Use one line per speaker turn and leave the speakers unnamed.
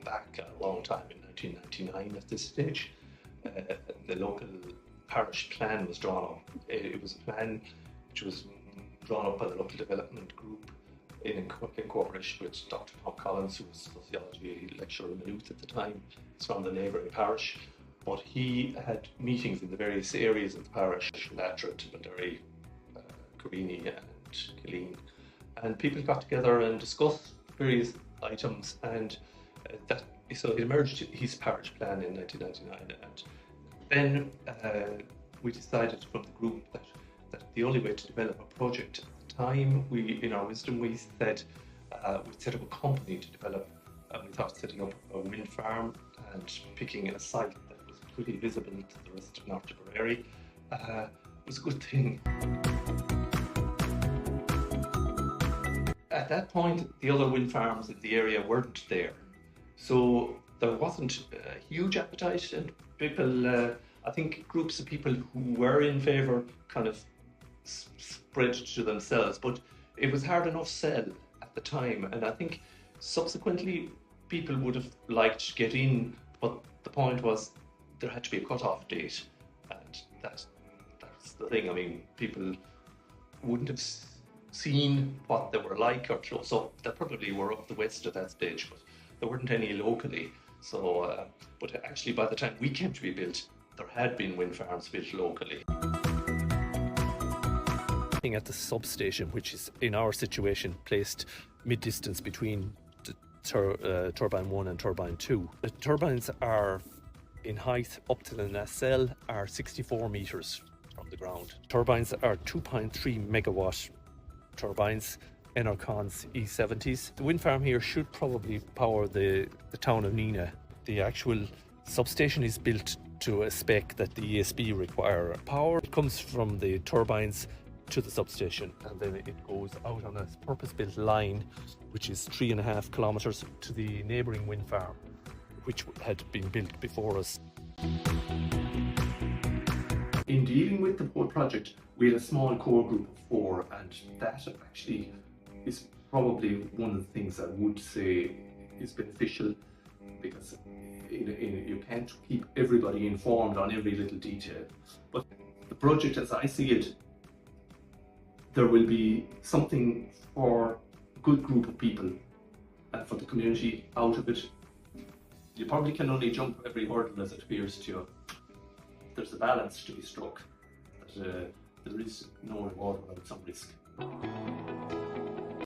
back a long time, in 1999 at this stage. The local parish plan was drawn up. It was a plan which was drawn up by the local development group in cooperation with Dr. Tom Collins, who was a sociology lecturer in Maynooth at the time. He's from the neighbouring parish. But he had meetings in the various areas of the parish, Latra, Templederry, Corrini and Killeen. And people got together and discussed various items, and so it emerged his parish plan in 1999. And then we decided from the group that the only way to develop a project at the time, in our wisdom, we said we'd set up a company to develop, and we thought setting up a wind farm and picking a site that was pretty visible to the rest of North Tipperary was a good thing. At that point, the other wind farms in the area weren't there, so there wasn't a huge appetite, and people, I think groups of people who were in favour kind of spread to themselves, but it was hard enough sell at the time, and I think subsequently people would have liked to get in, but the point was there had to be a cut-off date, and that's the thing. I mean, people wouldn't have seen what they were like or close up. They probably were up the west at that stage, but there weren't any locally. So, but actually by the time we came to be built, there had been wind farms built locally.
Looking at the substation, which is in our situation placed mid-distance between turbine 1 and turbine 2. The turbines are in height up to the nacelle are 64 metres from the ground. Turbines are 2.3 megawatt turbines, Enercon's E70s. The wind farm here should probably power the town of Neenah. The actual substation is built to a spec that the ESB require. Power comes from the turbines to the substation, and then it goes out on a purpose-built line which is 3.5 kilometres to the neighbouring wind farm, which had been built before us.
In dealing with the whole project, we had a small core group of 4, and that actually is probably one of the things I would say is beneficial, because you can't keep everybody informed on every little detail. But the project, as I see it, there will be something for a good group of people and for the community out of it. You probably can only jump every hurdle as it appears to you. There's a balance to be struck. There is no reward without some risk.